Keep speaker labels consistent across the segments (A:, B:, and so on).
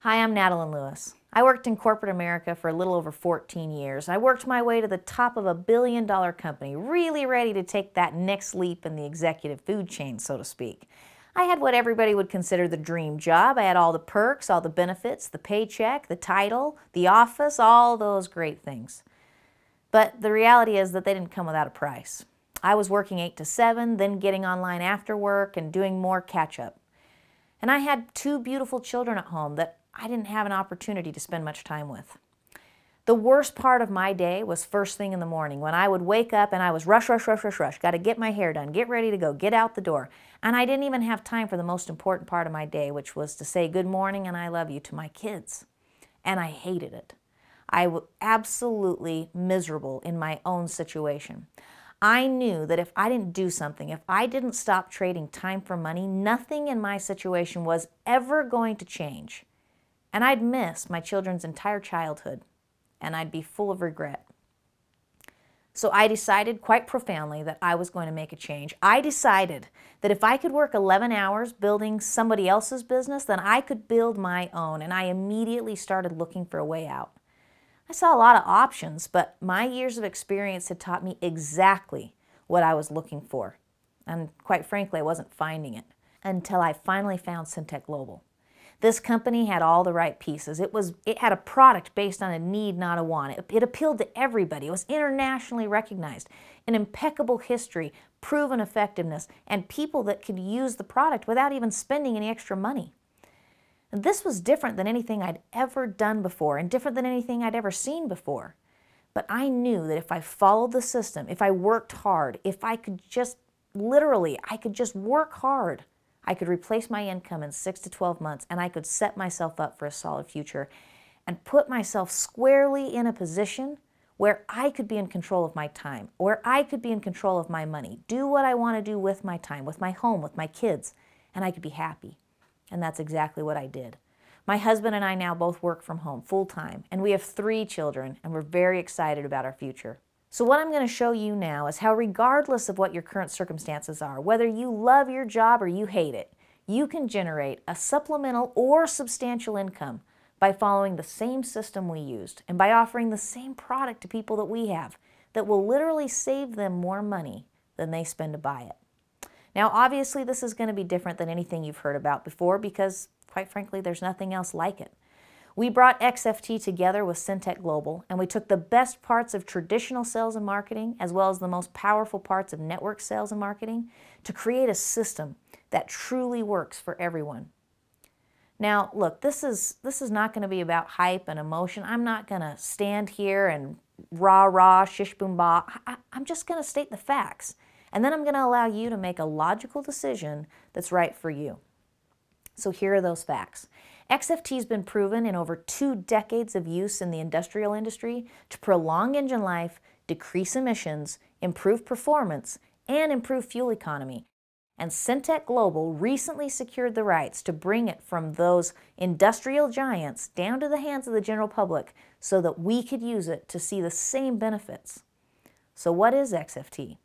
A: Hi, I'm Natalie Lewis. I worked in corporate America for a little over 14 years. I worked my way to the top of a billion-dollar company, really ready to take that next leap in the executive food chain, so to speak. I had what everybody would consider the dream job. I had all the perks, all the benefits, the paycheck, the title, the office, all those great things. But the reality is that they didn't come without a price. I was working 8 to 7, then getting online after work and doing more catch-up. And I had 2 beautiful children at home that I didn't have an opportunity to spend much time with. The worst part of my day was first thing in the morning when I would wake up and I was rush, got to get my hair done, get ready to go, get out the door. And I didn't even have time for the most important part of my day, which was to say good morning and I love you to my kids. And I hated it. I was absolutely miserable in my own situation. I knew that if I didn't do something, if I didn't stop trading time for money, nothing in my situation was ever going to change. And I'd miss my children's entire childhood, and I'd be full of regret. So I decided quite profoundly that I was going to make a change. I decided that if I could work 11 hours building somebody else's business, then I could build my own, and I immediately started looking for a way out. I saw a lot of options, but my years of experience had taught me exactly what I was looking for. And quite frankly, I wasn't finding it until I finally found Syntek Global. This company had all the right pieces. It had a product based on a need, not a want. It appealed to everybody. It was internationally recognized. An impeccable history, proven effectiveness, and people that could use the product without even spending any extra money. And this was different than anything I'd ever done before and different than anything I'd ever seen before. But I knew that if I followed the system, if I worked hard, if I could just, literally, I could just work hard, I could replace my income in 6 to 12 months and I could set myself up for a solid future and put myself squarely in a position where I could be in control of my time, where I could be in control of my money, do what I want to do with my time, with my home, with my kids, and I could be happy. And that's exactly what I did. My husband and I now both work from home full-time, and we have 3 children, and we're very excited about our future. So what I'm going to show you now is how, regardless of what your current circumstances are, whether you love your job or you hate it, you can generate a supplemental or substantial income by following the same system we used and by offering the same product to people that we have that will literally save them more money than they spend to buy it. Now, obviously, this is going to be different than anything you've heard about before because, quite frankly, there's nothing else like it. We brought XFT together with Syntek Global, and we took the best parts of traditional sales and marketing, as well as the most powerful parts of network sales and marketing, to create a system that truly works for everyone. Now, look, this is not going to be about hype and emotion. I'm not going to stand here and rah-rah, shish-boom-bah. I'm just going to state the facts. And then I'm going to allow you to make a logical decision that's right for you. So here are those facts. XFT has been proven in over 2 decades of use in the industrial industry to prolong engine life, decrease emissions, improve performance, and improve fuel economy. And Syntek Global recently secured the rights to bring it from those industrial giants down to the hands of the general public so that we could use it to see the same benefits. So what is XFT?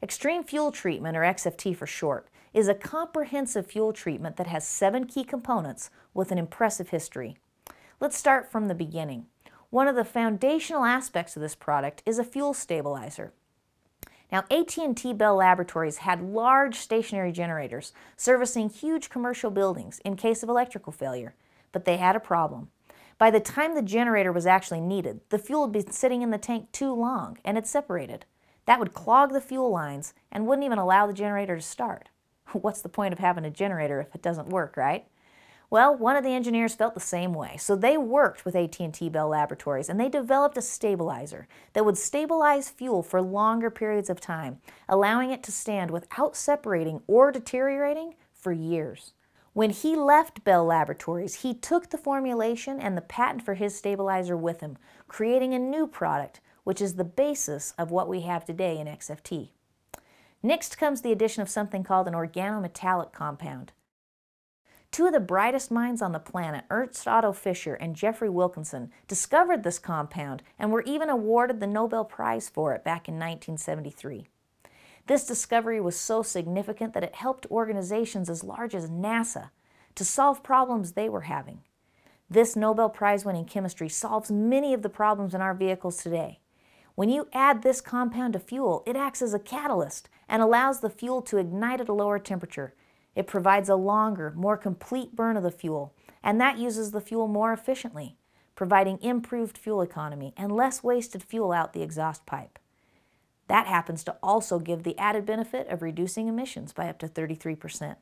A: Extreme Fuel Treatment, or XFT for short, is a comprehensive fuel treatment that has 7 key components with an impressive history. Let's start from the beginning. One of the foundational aspects of this product is a fuel stabilizer. Now, AT&T Bell Laboratories had large stationary generators servicing huge commercial buildings in case of electrical failure, but they had a problem. By the time the generator was actually needed, the fuel had been sitting in the tank too long and had separated. That would clog the fuel lines and wouldn't even allow the generator to start. What's the point of having a generator if it doesn't work, right? Well, one of the engineers felt the same way, so they worked with AT&T Bell Laboratories and they developed a stabilizer that would stabilize fuel for longer periods of time, allowing it to stand without separating or deteriorating for years. When he left Bell Laboratories, he took the formulation and the patent for his stabilizer with him, creating a new product, which is the basis of what we have today in XFT. Next comes the addition of something called an organometallic compound. 2 of the brightest minds on the planet, Ernst Otto Fischer and Jeffrey Wilkinson, discovered this compound and were even awarded the Nobel Prize for it back in 1973. This discovery was so significant that it helped organizations as large as NASA to solve problems they were having. This Nobel Prize-winning chemistry solves many of the problems in our vehicles today. When you add this compound to fuel, it acts as a catalyst and allows the fuel to ignite at a lower temperature. It provides a longer, more complete burn of the fuel, and that uses the fuel more efficiently, providing improved fuel economy and less wasted fuel out the exhaust pipe. That happens to also give the added benefit of reducing emissions by up to 33%.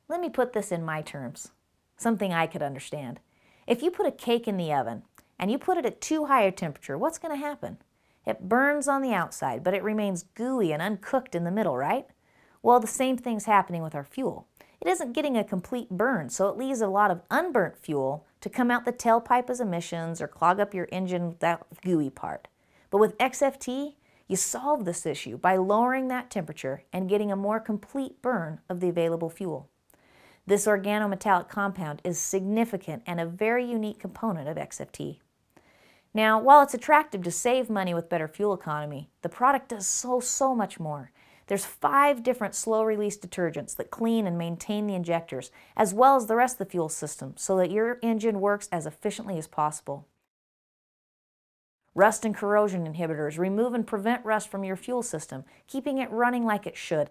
A: Let me put this in my terms, something I could understand. If you put a cake in the oven and you put it at too high a temperature, what's going to happen? It burns on the outside, but it remains gooey and uncooked in the middle, right? Well, the same thing's happening with our fuel. It isn't getting a complete burn, so it leaves a lot of unburnt fuel to come out the tailpipe as emissions or clog up your engine with that gooey part. But with XFT, you solve this issue by lowering that temperature and getting a more complete burn of the available fuel. This organometallic compound is significant and a very unique component of XFT. Now, while it's attractive to save money with better fuel economy, the product does so much more. There's 5 different slow-release detergents that clean and maintain the injectors, as well as the rest of the fuel system, so that your engine works as efficiently as possible. Rust and corrosion inhibitors remove and prevent rust from your fuel system, keeping it running like it should.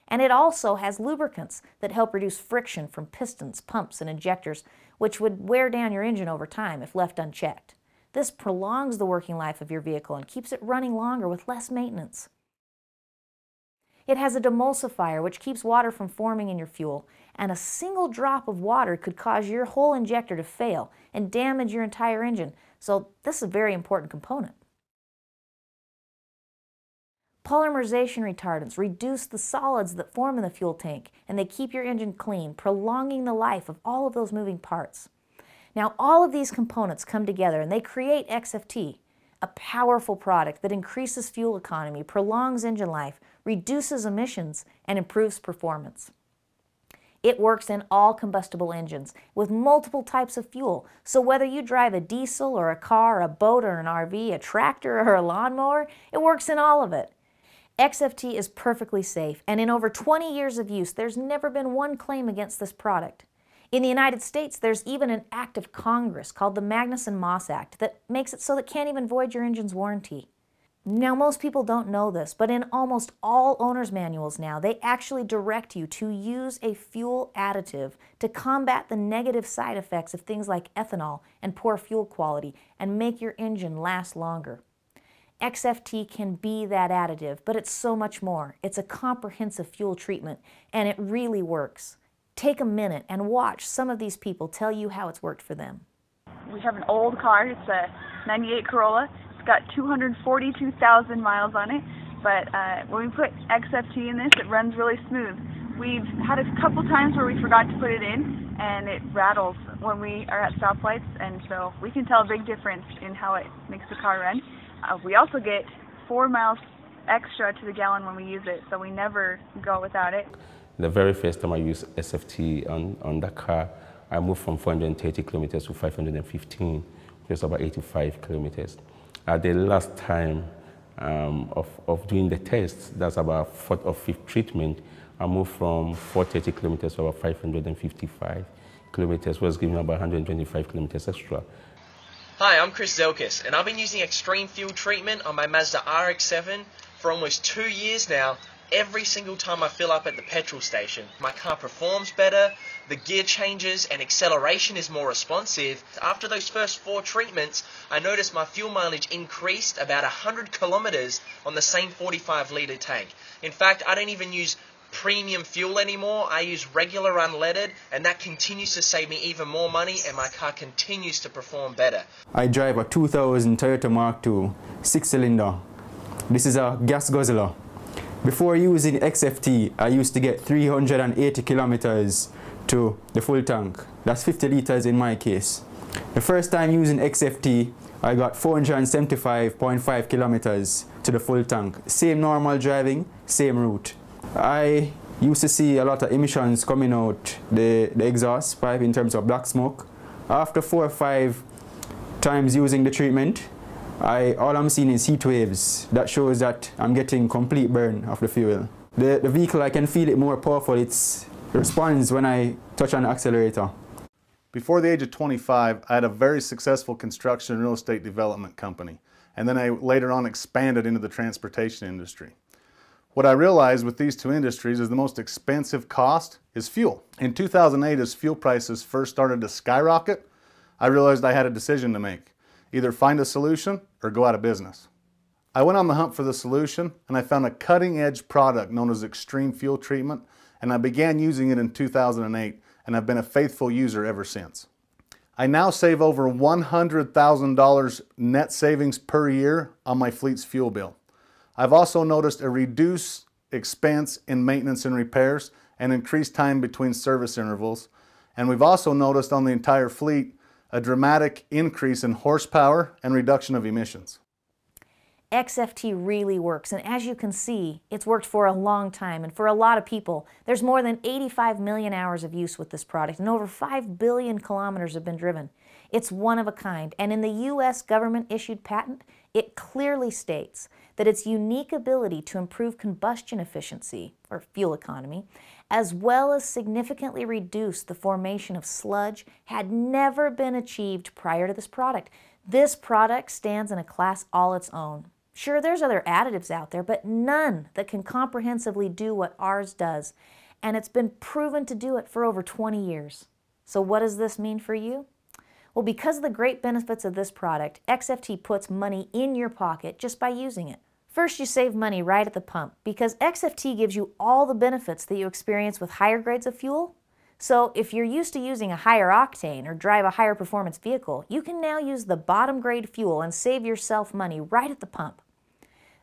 A: And it also has lubricants that help reduce friction from pistons, pumps, and injectors, which would wear down your engine over time if left unchecked. This prolongs the working life of your vehicle and keeps it running longer with less maintenance. It has a demulsifier which keeps water from forming in your fuel, and a single drop of water could cause your whole injector to fail and damage your entire engine, so this is a very important component. Polymerization retardants reduce the solids that form in the fuel tank, and they keep your engine clean, prolonging the life of all of those moving parts. Now, all of these components come together and they create XFT, a powerful product that increases fuel economy, prolongs engine life, reduces emissions, and improves performance. It works in all combustible engines with multiple types of fuel, so whether you drive a diesel or a car, a boat or an RV, a tractor or a lawnmower, it works in all of it. XFT is perfectly safe, and in over 20 years of use, there's never been one claim against this product. In the United States, there's even an act of Congress called the Magnuson-Moss Act that makes it so that it can't even void your engine's warranty. Now, most people don't know this, but in almost all owner's manuals now, they actually direct you to use a fuel additive to combat the negative side effects of things like ethanol and poor fuel quality and make your engine last longer. XFT can be that additive, but it's so much more. It's a comprehensive fuel treatment, and it really works. Take a minute and watch some of these people tell you how it's worked for them.
B: We have an old car. It's a 98 Corolla. It's got 242,000 miles on it, but when we put XFT in this, it runs really smooth. We've had a couple times where we forgot to put it in, and it rattles when we are at stoplights, and so we can tell a big difference in how it makes the car run. We also get 4 miles extra to the gallon when we use it, so we never go without it.
C: The very first time I used SFT on that car, I moved from 430 kilometers to 515, which is about 85 kilometers. At the last time of doing the test, that's about 4th or 5th treatment, I moved from 430 kilometers to about 555 kilometers, was giving about 125 kilometers extra.
D: Hi, I'm Chris Zelkis, and I've been using extreme fuel treatment on my Mazda RX-7 for almost 2 years now. Every single time I fill up at the petrol station, my car performs better, the gear changes, and acceleration is more responsive. After those first 4 treatments, I noticed my fuel mileage increased about 100 kilometers on the same 45-litre tank. In fact, I don't even use premium fuel anymore. I use regular unleaded, and that continues to save me even more money, and my car continues to perform better.
E: I drive a 2000 Toyota Mark II 6-cylinder. This is a gas guzzler. Before using XFT, I used to get 380 kilometers to the full tank. That's 50 liters in my case. The first time using XFT, I got 475.5 kilometers to the full tank. Same normal driving, same route. I used to see a lot of emissions coming out the exhaust pipe in terms of black smoke. After 4 or 5 times using the treatment, all I'm seeing is heat waves. That shows that I'm getting complete burn of the fuel. The vehicle, I can feel it more powerful. It responds when I touch on the accelerator.
F: Before the age of 25, I had a very successful construction and real estate development company, and then I later on expanded into the transportation industry. What I realized with these two industries is the most expensive cost is fuel. In 2008, as fuel prices first started to skyrocket, I realized I had a decision to make. Either find a solution or go out of business. I went on the hunt for the solution, and I found a cutting-edge product known as extreme fuel treatment, and I began using it in 2008, and I've been a faithful user ever since. I now save over $100,000 net savings per year on my fleet's fuel bill. I've also noticed a reduced expense in maintenance and repairs and increased time between service intervals. And we've also noticed on the entire fleet a dramatic increase in horsepower and reduction of emissions.
A: XFT really works, and as you can see, it's worked for a long time, and for a lot of people. There's more than 85 million hours of use with this product, and over 5 billion kilometers have been driven. It's one of a kind, and in the U.S. government-issued patent, it clearly states that its unique ability to improve combustion efficiency, or fuel economy, as well as significantly reduce the formation of sludge, had never been achieved prior to this product. This product stands in a class all its own. Sure, there's other additives out there, but none that can comprehensively do what ours does, and it's been proven to do it for over 20 years. So what does this mean for you? Well, because of the great benefits of this product, XFT puts money in your pocket just by using it. First, you save money right at the pump because XFT gives you all the benefits that you experience with higher grades of fuel. So if you're used to using a higher octane or drive a higher performance vehicle, you can now use the bottom grade fuel and save yourself money right at the pump.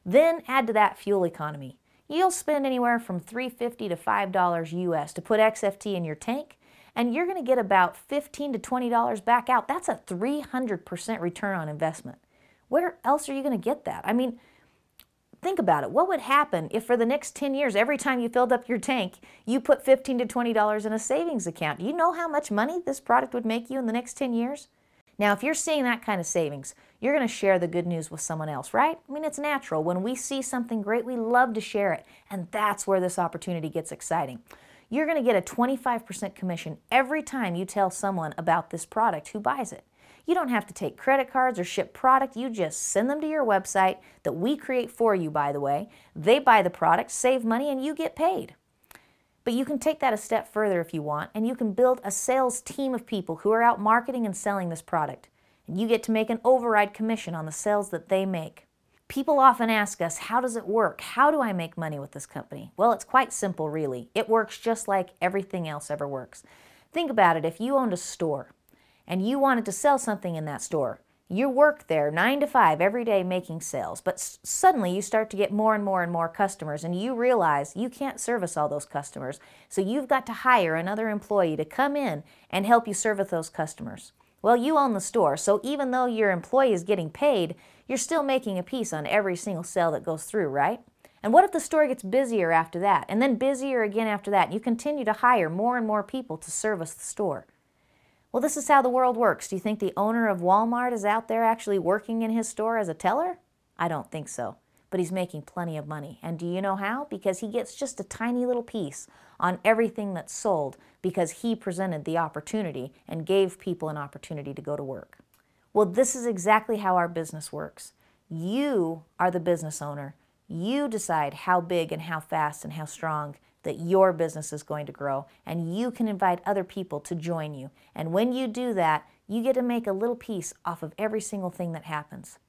A: Then add to that fuel economy. You'll spend anywhere from $3.50 to $5 US to put XFT in your tank, and you're going to get about $15 to $20 back out. That's a 300% return on investment. Where else are you going to get that? I mean, think about it. What would happen if for the next 10 years, every time you filled up your tank, you put $15 to $20 in a savings account? Do you know how much money this product would make you in the next 10 years? Now, if you're seeing that kind of savings, you're going to share the good news with someone else, right? I mean, it's natural. When we see something great, we love to share it, and that's where this opportunity gets exciting. You're going to get a 25% commission every time you tell someone about this product who buys it. You don't have to take credit cards or ship product. You just send them to your website that we create for you, by the way. They buy the product, save money, and you get paid. But you can take that a step further if you want, and you can build a sales team of people who are out marketing and selling this product. And you get to make an override commission on the sales that they make. People often ask us, how does it work? How do I make money with this company? Well, it's quite simple, really. It works just like everything else ever works. Think about it. If you owned a store and you wanted to sell something in that store, you work there 9 to 5 every day making sales, but suddenly you start to get more and more customers, and you realize you can't service all those customers, so you've got to hire another employee to come in and help you service those customers. Well, you own the store, so even though your employee is getting paid, you're still making a piece on every single sale that goes through, right? And what if the store gets busier after that, and then busier again after that, and you continue to hire more and more people to service the store? Well, this is how the world works. Do you think the owner of Walmart is out there actually working in his store as a teller? I don't think so. But he's making plenty of money. And do you know how? Because he gets just a tiny little piece on everything that's sold because he presented the opportunity and gave people an opportunity to go to work. Well, this is exactly how our business works. You are the business owner. You decide how big and how fast and how strong that your business is going to grow, and you can invite other people to join you. And when you do that, you get to make a little piece off of every single thing that happens.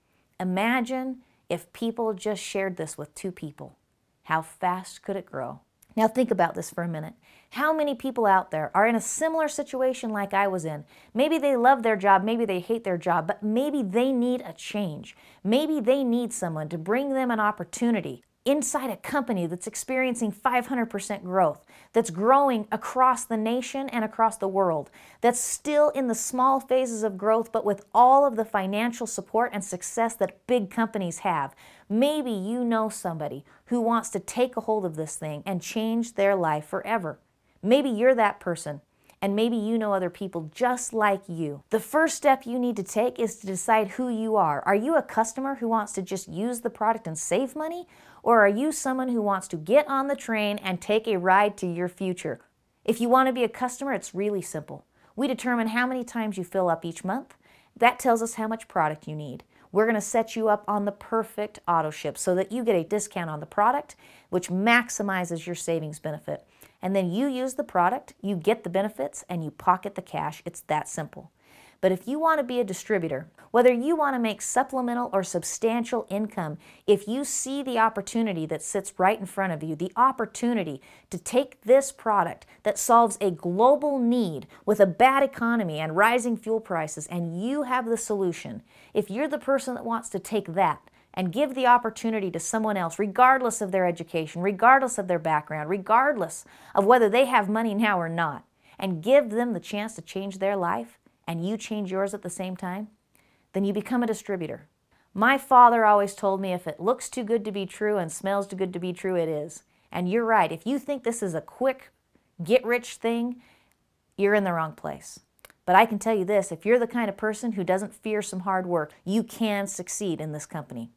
A: Imagine if people just shared this with 2 people. How fast could it grow? Now think about this for a minute. How many people out there are in a similar situation like I was in? Maybe they love their job, maybe they hate their job, but maybe they need a change. Maybe they need someone to bring them an opportunity inside a company that's experiencing 500% growth, that's growing across the nation and across the world, that's still in the small phases of growth, but with all of the financial support and success that big companies have. Maybe you know somebody who wants to take a hold of this thing and change their life forever. Maybe you're that person, and maybe you know other people just like you. The first step you need to take is to decide who you are. Are you a customer who wants to just use the product and save money? Or are you someone who wants to get on the train and take a ride to your future? If you want to be a customer, it's really simple. We determine how many times you fill up each month. That tells us how much product you need. We're going to set you up on the perfect auto ship so that you get a discount on the product, which maximizes your savings benefit. And then you use the product, you get the benefits, and you pocket the cash. It's that simple. But if you want to be a distributor, whether you want to make supplemental or substantial income, if you see the opportunity that sits right in front of you, the opportunity to take this product that solves a global need with a bad economy and rising fuel prices, and you have the solution, if you're the person that wants to take that and give the opportunity to someone else, regardless of their education, regardless of their background, regardless of whether they have money now or not, and give them the chance to change their life, and you change yours at the same time, then you become a distributor. My father always told me if it looks too good to be true and smells too good to be true, it is. And you're right. If you think this is a quick, get-rich thing, you're in the wrong place. But I can tell you this, if you're the kind of person who doesn't fear some hard work, you can succeed in this company.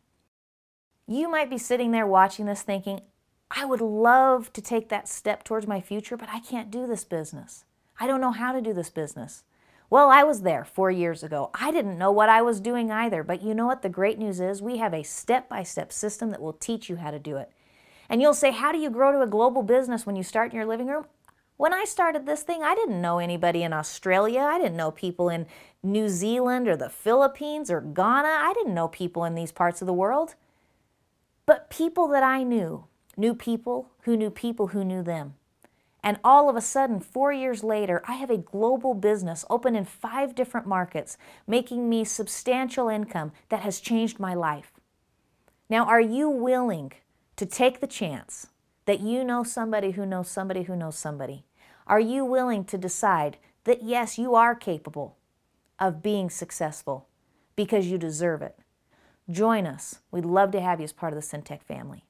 A: You might be sitting there watching this thinking, I would love to take that step towards my future, but I can't do this business. I don't know how to do this business. Well, I was there 4 years ago. I didn't know what I was doing either, but you know what the great news is? We have a step-by-step system that will teach you how to do it. And you'll say, how do you grow to a global business when you start in your living room? When I started this thing, I didn't know anybody in Australia. I didn't know people in New Zealand or the Philippines or Ghana. I didn't know people in these parts of the world. But people that I knew people who knew them. And all of a sudden, 4 years later, I have a global business open in 5 different markets, making me substantial income that has changed my life. Now, are you willing to take the chance that you know somebody who knows somebody who knows somebody? Are you willing to decide that, yes, you are capable of being successful because you deserve it? Join us. We'd love to have you as part of the Syntek family.